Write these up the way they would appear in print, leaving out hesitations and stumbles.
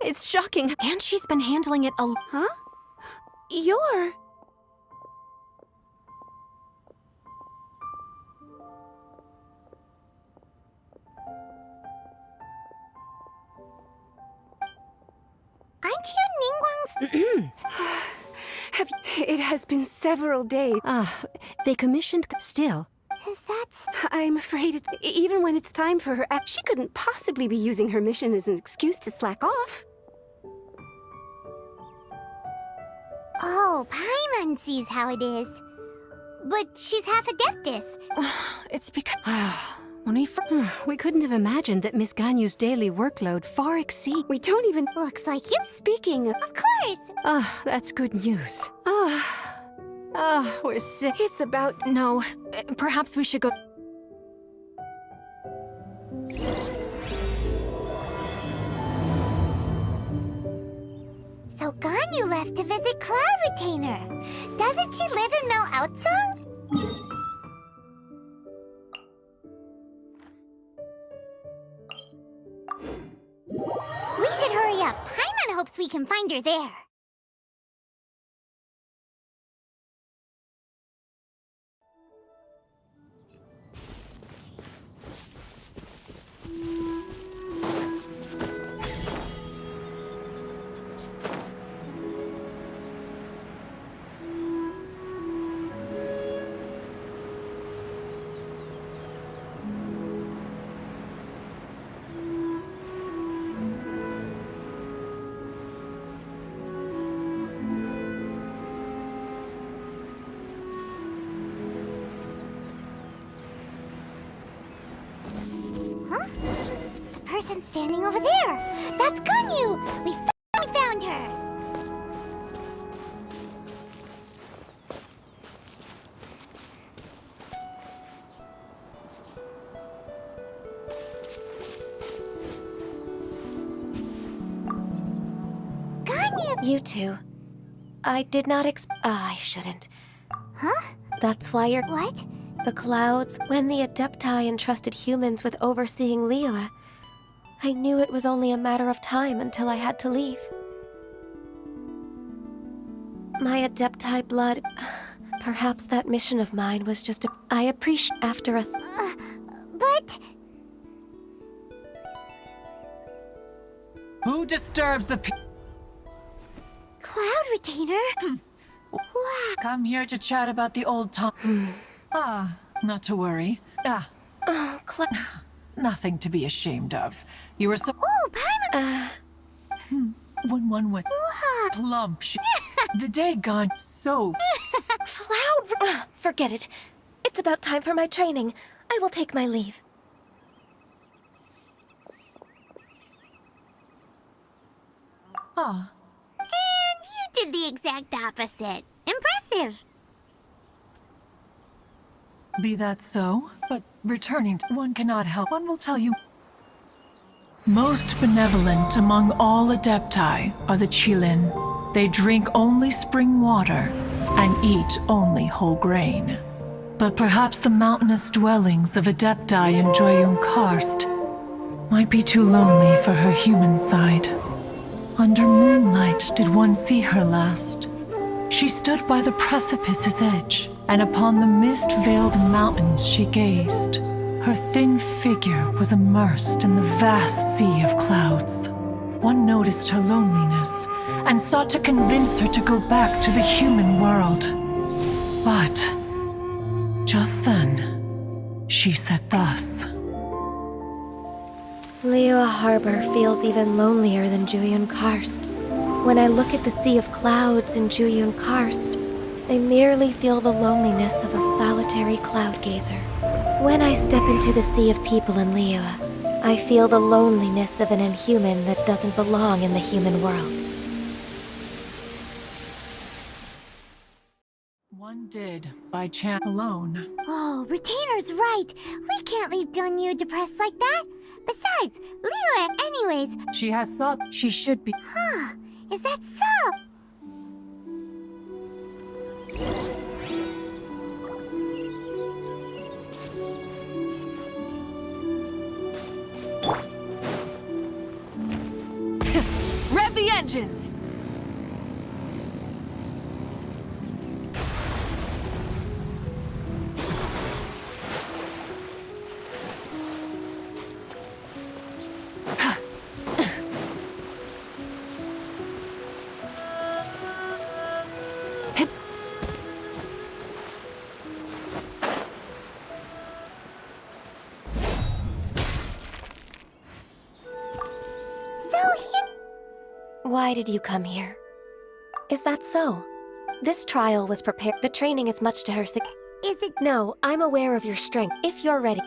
It's shocking. And she's been handling it a... Huh? You're... Aren't you Ningguang's... It has been several days. They commissioned... Still. Is that... I'm afraid even when it's time for her... She couldn't possibly be using her mission as an excuse to slack off. Oh, Paimon sees how it is. But she's half Adeptus. It's because... when We couldn't have imagined that Miss Ganyu's daily workload far exceed... We don't even... Looks like you... Speaking of... Of course! That's good news. We're sick. It's about... No, perhaps we should go... So Ganyu left to visit Cloud Retainer. Doesn't she live in Mel Outsong? We should hurry up. Paimon hopes we can find her there. Person standing over there. That's Ganyu! We finally found her! Ganyu! You two. I did not I shouldn't. Huh? That's why you're... What? The clouds, when the Adepti entrusted humans with overseeing Liyue, I knew it was only a matter of time until I had to leave. My Adepti blood... Perhaps that mission of mine was just a... I appreciate after a... But... Who disturbs the Cloud Retainer? Wow. Come here to chat about the old time. Not to worry. Oh, Nothing to be ashamed of. You were so... Oh, Paimon! When one was plump, the day gone so... Cloud... Forget it. It's about time for my training. I will take my leave. Ah. And you did the exact opposite. Impressive. Be that so, but returning to one cannot help. One will tell you. Most benevolent among all Adepti are the Qilin. They drink only spring water and eat only whole grain. But perhaps the mountainous dwellings of Adepti in Joyun Karst might be too lonely for her human side. Under moonlight did one see her last. She stood by the precipice's edge, and upon the mist-veiled mountains she gazed. Her thin figure was immersed in the vast sea of clouds. One noticed her loneliness, and sought to convince her to go back to the human world. But, just then, she said thus. Liyue Harbor feels even lonelier than Joyun Karst. When I look at the sea of clouds in Joyun Karst, I merely feel the loneliness of a solitary cloud gazer. When I step into the sea of people in Liyue, I feel the loneliness of an inhuman that doesn't belong in the human world. One did, by chance alone. Oh, Retainer's right. We can't leave Ganyu depressed like that. Besides, Liyue, anyways. She has thought she should be. Huh. Is that so? vengeance! Why did you come here? Is that so? This trial was prepared. The training is much to her Is it? No, I'm aware of your strength. If you're ready.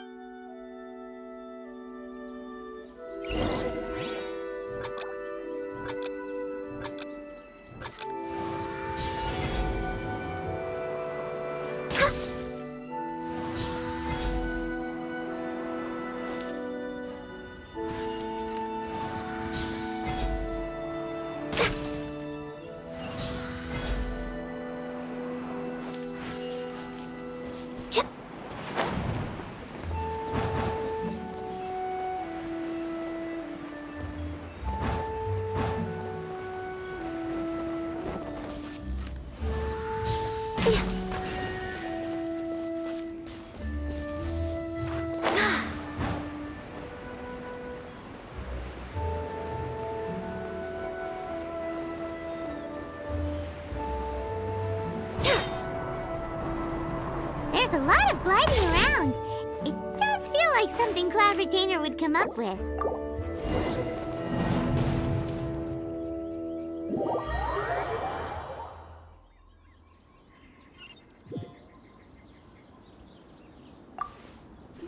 There's a lot of gliding around. It does feel like something Cloud Retainer would come up with.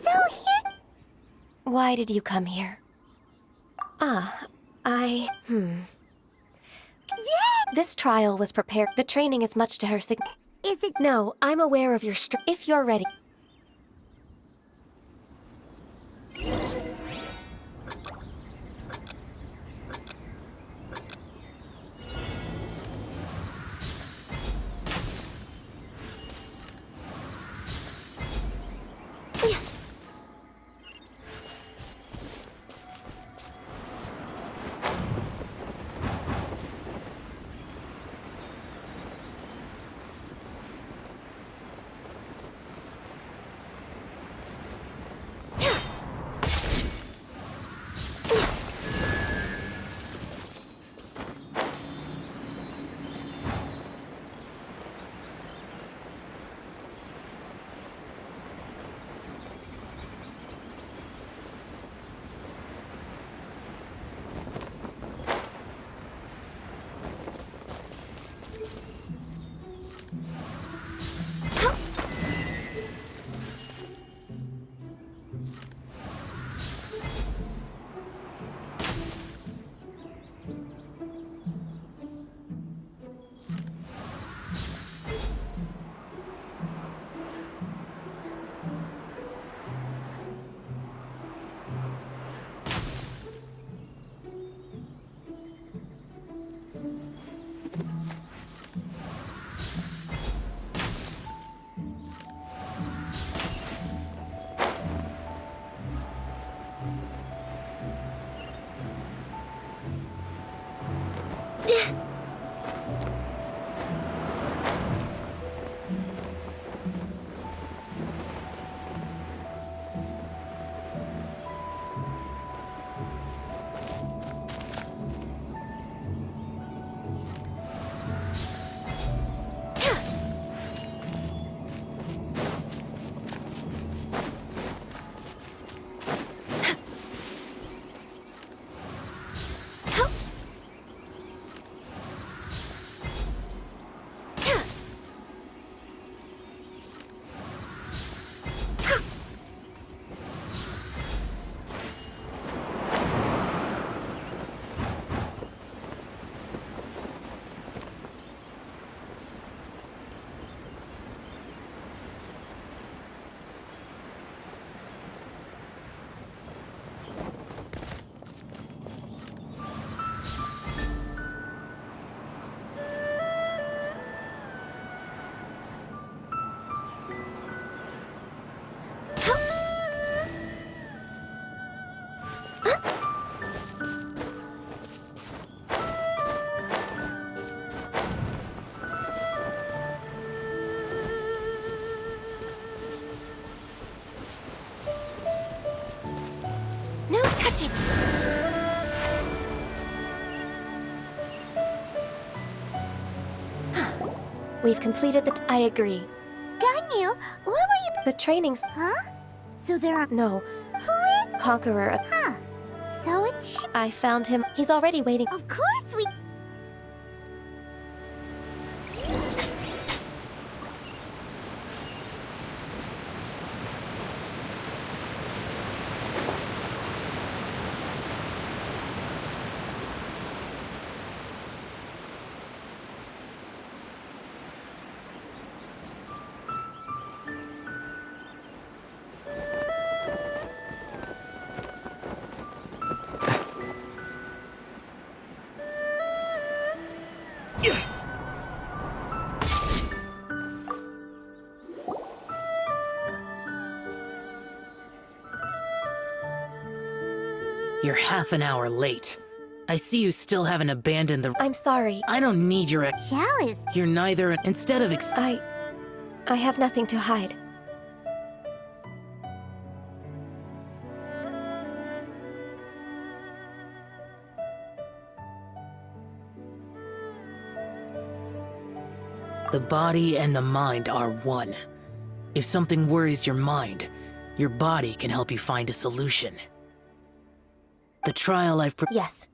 So here... Why did you come here? This trial was prepared. The training is much to her Is it? No, I'm aware of your strength. If you're ready. touching! We've completed the I agree. Ganyu, where were you? The training's... Huh? So there are... No. Who is? Conqueror. Huh. So it's I found him. He's already waiting. Of course we... You're half an hour late. I see you still haven't abandoned the... I'm sorry. I don't need your... Jealous. You're neither... Instead of... I have nothing to hide. The body and the mind are one. If something worries your mind, your body can help you find a solution. The trial I've... Yes.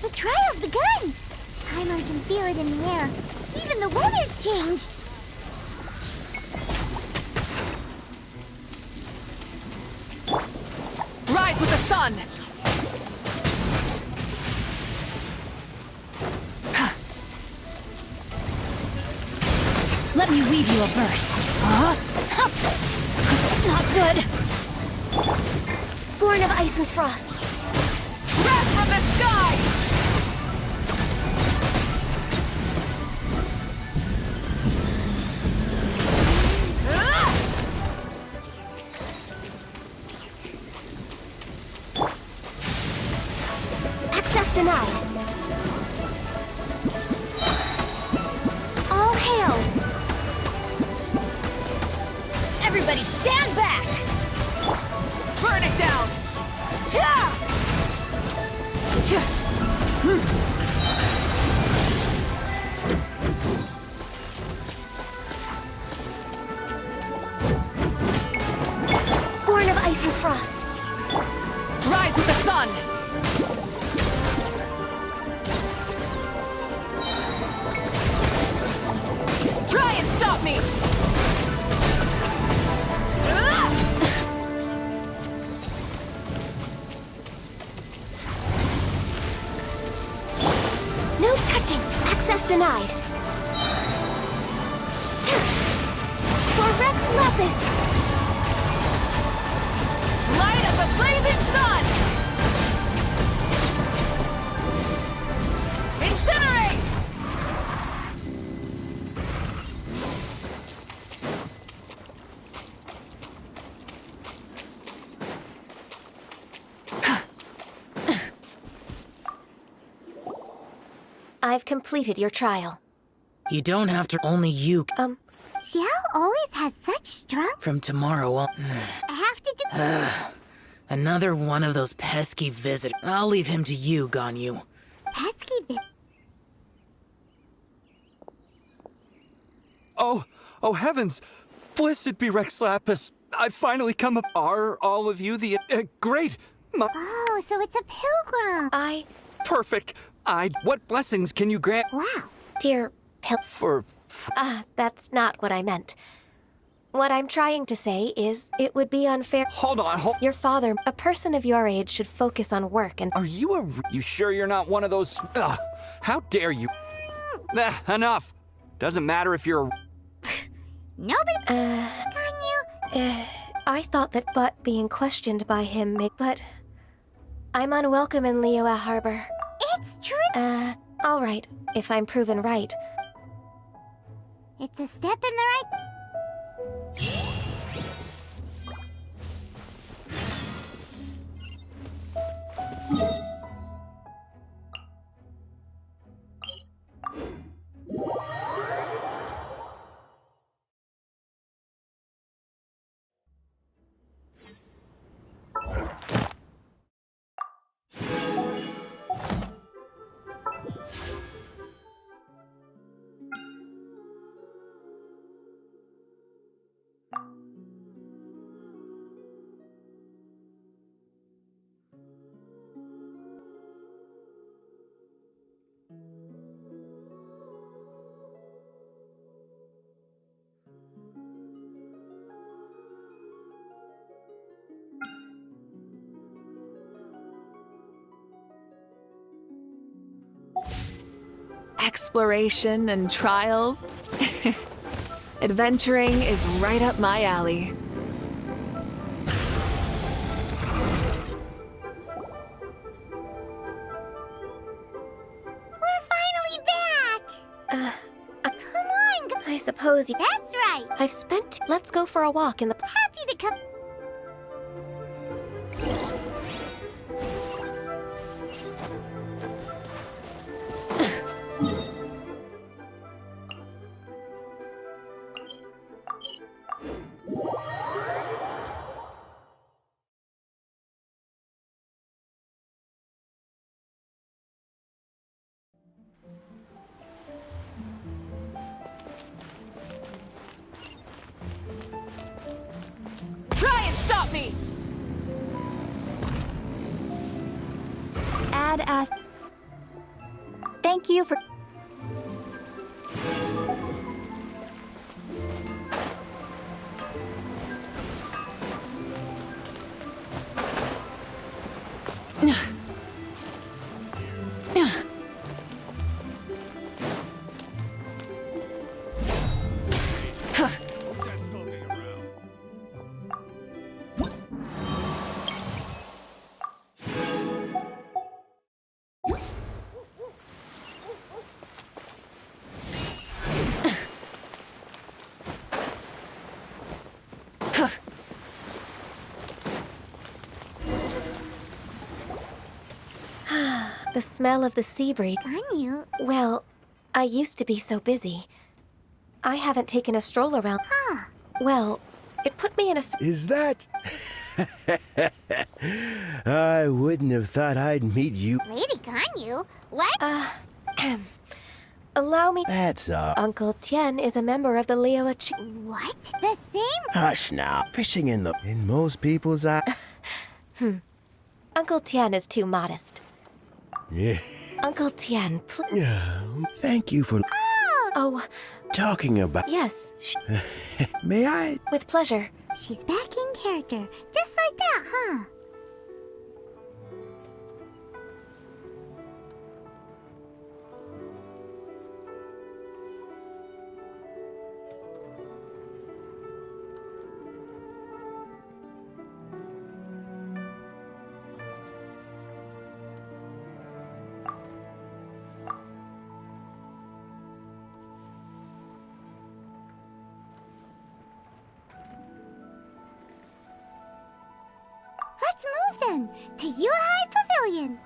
The trial's begun! Paimon can feel it in the air. Even the weather's changed. Rise with the sun! Let me weave you a verse. Not good. Born of ice and frost. Wrath from the sky! Access denied. All hail! Everybody stand back! Burn it down! Born of ice and frost. Rise with the sun! Try and stop me! No touching. Access denied. For Rex Lapis. Light of the blazing sun! Incinerate! I've completed your trial. You don't have to... Only you... Xiao always has such strong... From tomorrow on... I have to do... Another one of those pesky visitors. I'll leave him to you, Ganyu. pesky bit. Oh heavens! Blessed be Rex Lapis. I've finally come up. Are all of you the... great! Oh, so it's a pilgrim. Perfect. What blessings can you grant... Wow. Dear For... that's not what I meant. What I'm trying to say is, it would be unfair. Hold on, Your father, a person of your age, should focus on work and... Are you You sure you're not one of those... how dare you? Enough. Doesn't matter if you're... Nobody... Can you... I thought that but being questioned by him but... I'm unwelcome in Liyue Harbor. It's true. All right, if I'm proven right. It's a step in the right... exploration and trials. Adventuring is right up my alley. We're finally back! Come on, I suppose you. that's right! I've spent. Let's go for a walk in the. Happy to come. Try and stop me! Ad asked. Thank you for. The smell of the sea breeze. Ganyu? Well, I used to be so busy. I haven't taken a stroll around. Huh. Well, it put me in a. Is that? I wouldn't have thought I'd meet you. Lady Ganyu? What? Allow me. That's Uncle Tien is a member of the Liyue. What? The same? Hush now. Fishing in most people's eyes. Uncle Tien is too modest. Yeah. Uncle Tien, Thank you for Oh, talking about. yes, May I? with pleasure. She's back in character. Just like that, huh? Let's move then to Yuhai Pavilion.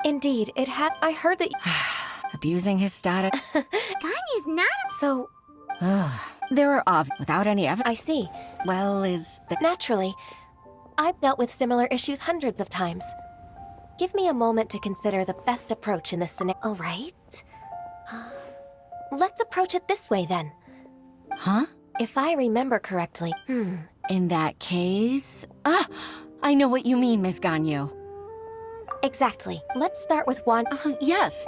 Indeed, I heard that. Abusing his status. Ganyu's not So, There are without any evidence. I see. Well, is the Naturally. I've dealt with similar issues hundreds of times. Give me a moment to consider the best approach in this scenario. All right. Let's approach it this way then. Huh? If I remember correctly. In that case, I know what you mean, Miss Ganyu. Exactly. Let's start with one. Yes.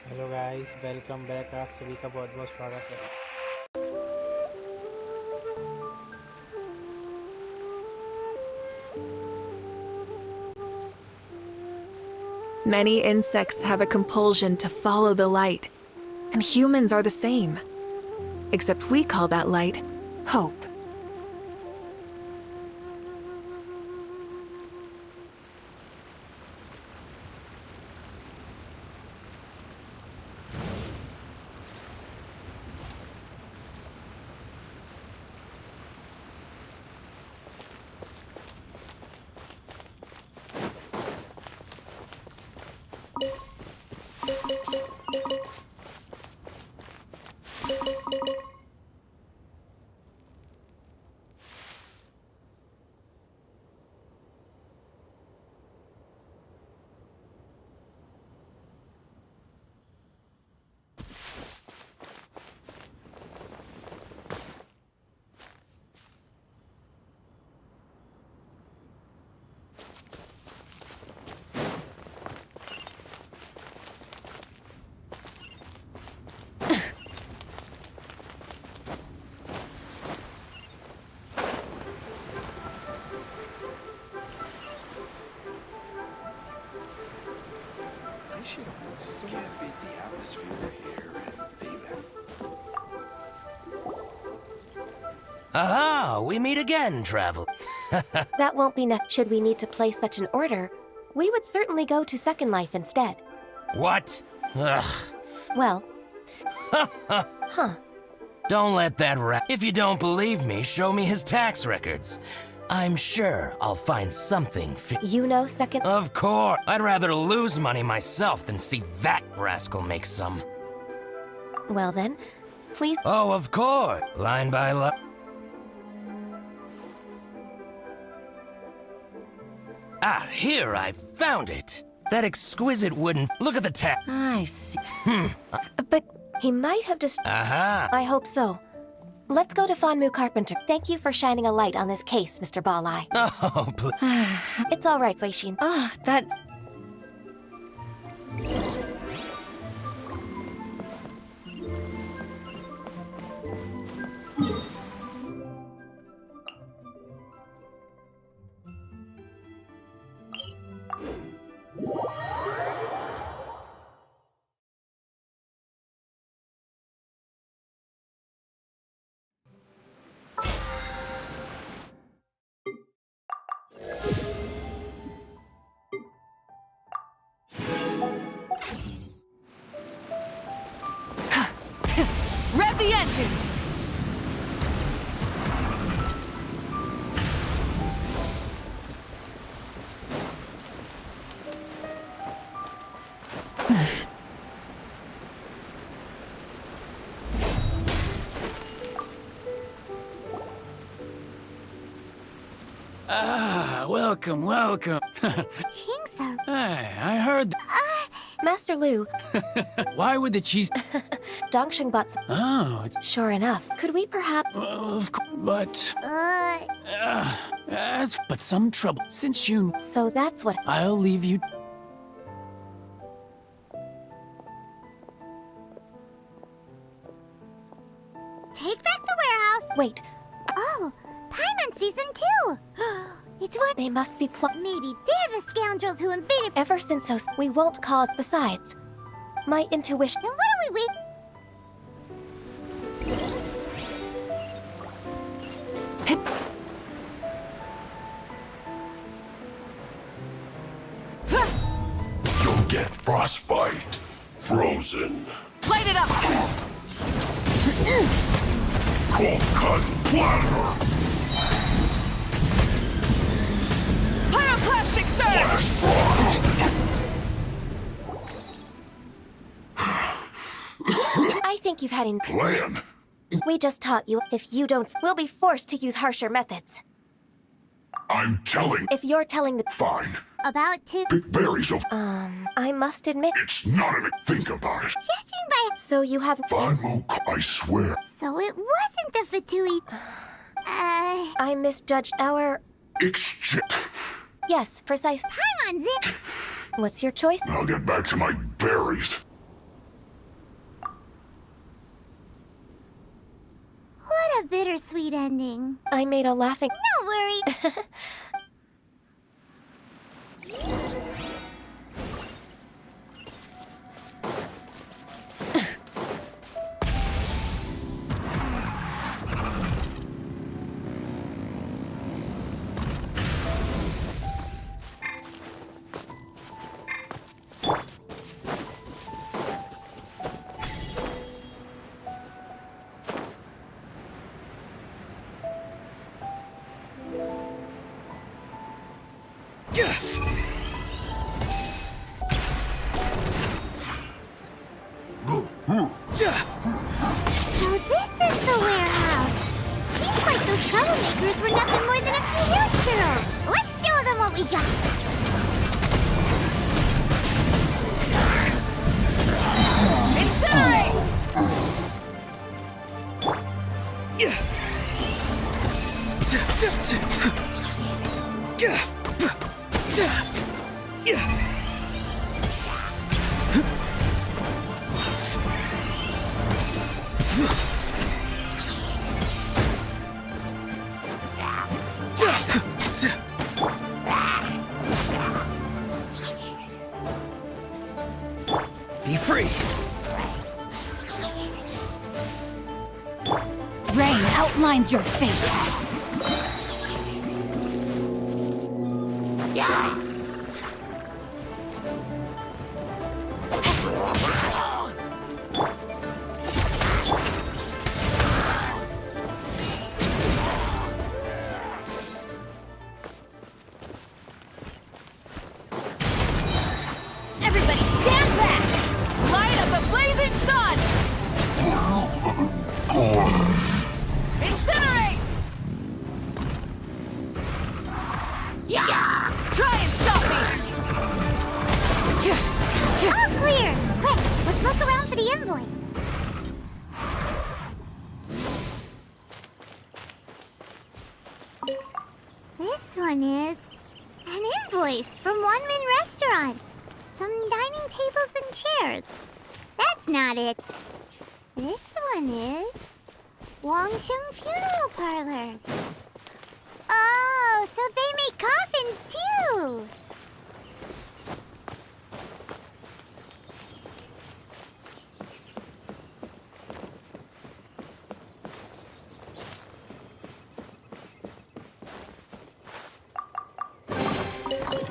Hello guys welcome back आप सभी का बहुत बहुत स्वागत है Many insects have a compulsion to follow the light, and humans are the same. Except we call that light hope. Can't beat the atmosphere here and leave it. Aha! We meet again, travel. That won't be should we need to place such an order. We would certainly go to Second Life instead. What? Ugh. Well. Huh. Don't let that If you don't believe me, show me his tax records. I'm sure I'll find something You know Second... Of course. I'd rather lose money myself than see that rascal make some. Well then, please... Oh, of course. Line by line. Ah, here, I found it. That exquisite wooden... Look at the tag. I see. But he might have just... Aha! I hope so. Let's go to Fonmu Carpenter. Thank you for shining a light on this case, Mr. Balleye. Oh, please. It's all right, Wei Xin. Oh, that's... Rev the engines! Welcome, welcome. Kings are... Hey, I heard... Master Lu, Why would the cheese... Dongsheng bought some... Oh, it's... Sure enough. Could we perhaps... Of course, but... Uh... But some trouble. Since you... So that's what... I'll leave you... Take back the warehouse. Wait, Oh, Paimon Season 2. It's what... they must be Maybe they're the scoundrels who invaded... Ever since so... We won't cause... Besides, my intuition... Then why don't we wait... You'll get frostbite. Frozen. Light it up! Cold cut platter. Pyroclastic surge! Flash I think you've had... plan. We just taught you. If you don't... We'll be forced to use harsher methods. I'm telling. If you're telling the... Fine. About to... Pick berries of. I must admit... It's not an. Think about it. Judging by... So you have... Fonmu, I swear. So it wasn't the Fatui... I misjudged our... Exchange. Yes, precise... Paimon's it! What's your choice? I'll get back to my berries. What a bittersweet ending. I made a laughing... No worry. So this is the warehouse. Seems like those troublemakers were nothing more than a few huge churros. Let's show them what we got. Incinerate! free! Rain outlines your fate. Everybody stand back! Light of the blazing sun! Incinerate! Try and stop me! All clear! Quick, let's look around for the invoice. This one is an invoice from One Min Restaurant. Some dining tables and chairs. That's not it. This one is Wangsheng Funeral Parlors. Oh, so they make coffins too.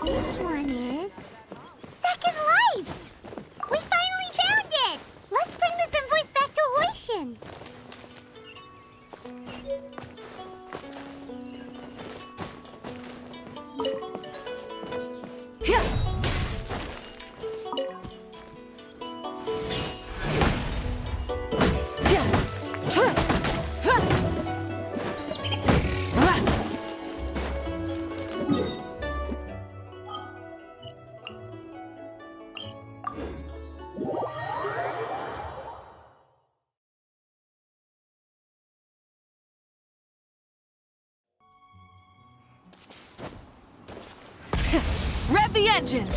This one is Second Lives! We finally found it! Let's bring this invoice back to Hoishin. Rev the engines!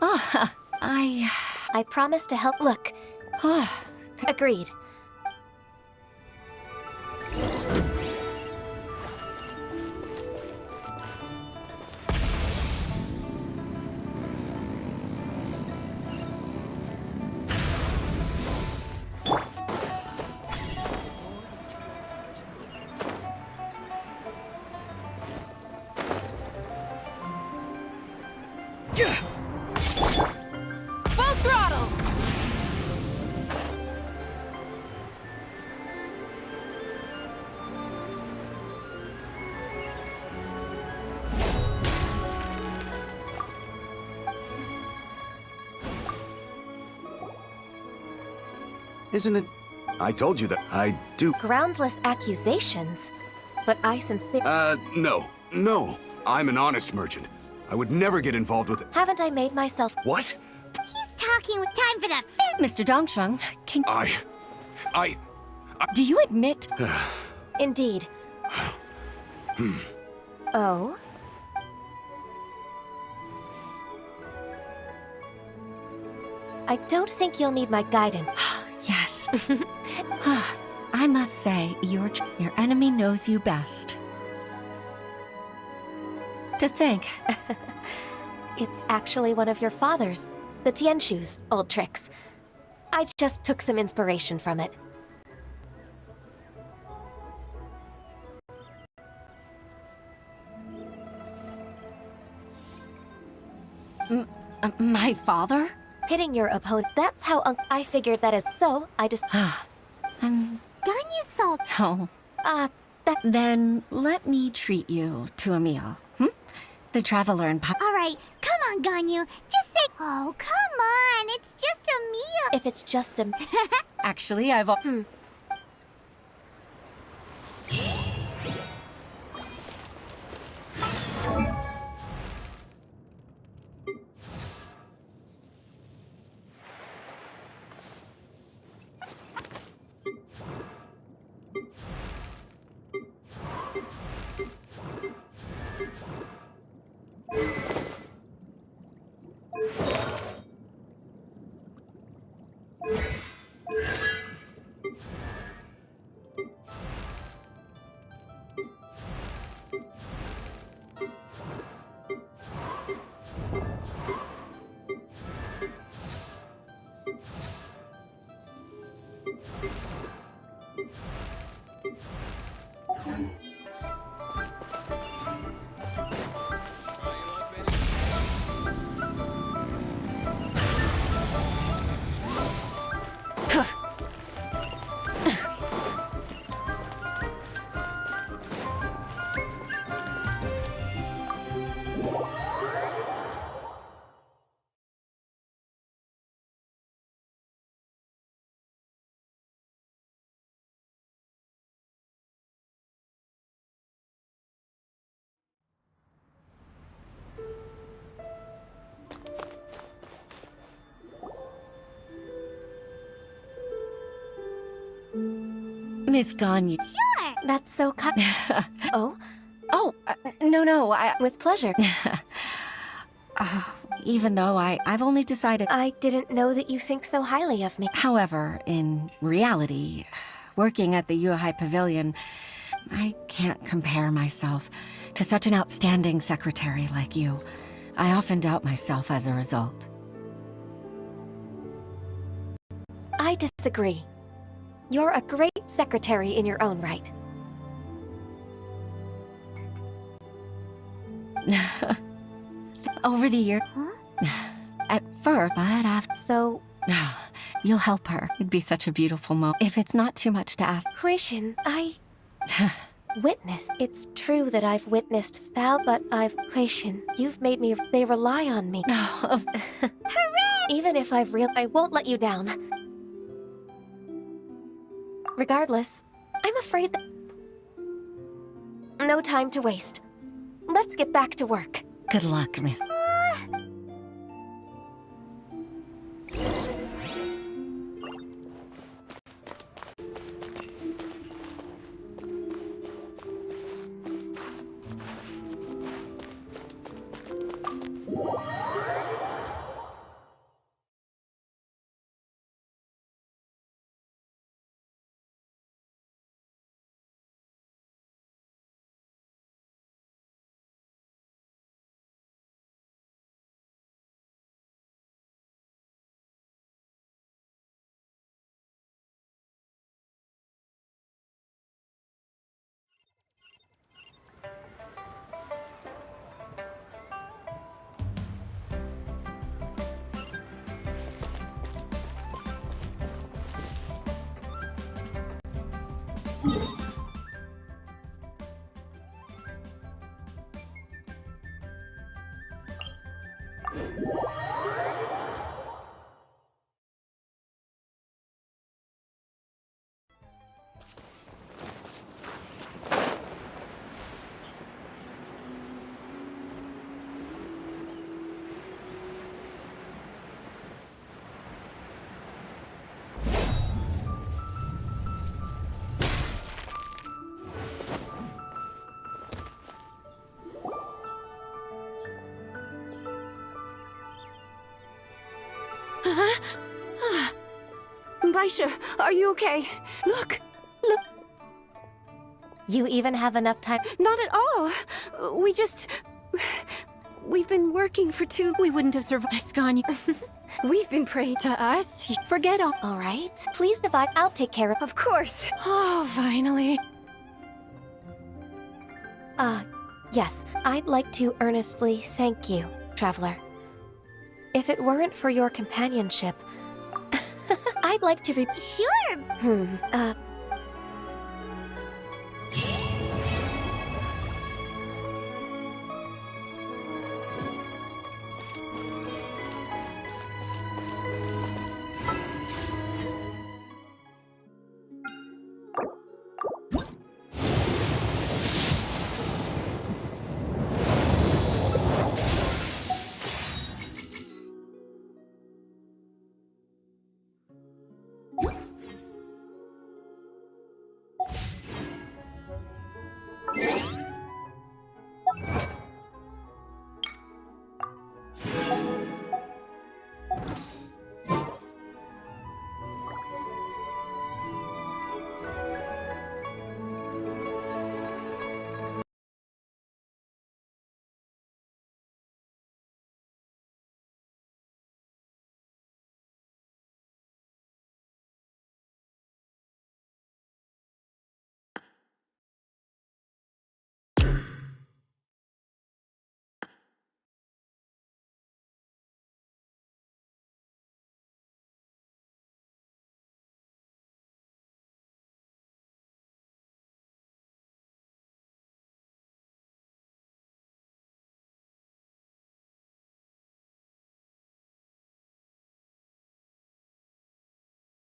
Oh, I promise to help. Look. Agreed. Full throttle! Isn't it? I told you that I do. Groundless accusations. But I sincerely... No. I'm an honest merchant. I would never get involved with it. Haven't I made myself... What? He's talking with time for the fifth. Mr. Dongsheng, can... Do you admit... Indeed. Oh? I don't think you'll need my guidance. Yes. I must say, your enemy knows you best. To think. It's actually one of your father's, the Tianshu's, old tricks. I just took some inspiration from it. My father? Hitting your opponent, that's how I figured that is. So, I just... I'm... Ganyu-so. Oh. Then let me treat you to a meal. The traveler and... All right, come on, Ganyu. Just say... Oh, come on. It's just a meal. If it's just a... Actually, I've... Miss Ganyu. Sure. That's so kind. Oh? No, With pleasure. even though I've only decided... I didn't know that you think so highly of me. However, in reality, working at the Yuhai Pavilion, I can't compare myself to such an outstanding secretary like you. I often doubt myself as a result. I disagree. You're a great secretary in your own right. Over the year... At first, but after... So... You'll help her. It'd be such a beautiful moment. If it's not too much to ask. Huishin, I... witnessed. It's true that I've witnessed but Huishin, you've made me... They rely on me. Hooray! Even if I won't let you down. Regardless, I'm afraid that... No time to waste. Let's get back to work. Good luck, Miss... Baisha, are you okay? Look! You even have enough time? Not at all. We've been working for two... We wouldn't have survived, Ganyu. We've been praying To us, forget all. All right. Please divide. I'll take care of... Of course. Oh, finally. Yes. I'd like to earnestly thank you, Traveler. If it weren't for your companionship, I'd like to Sure.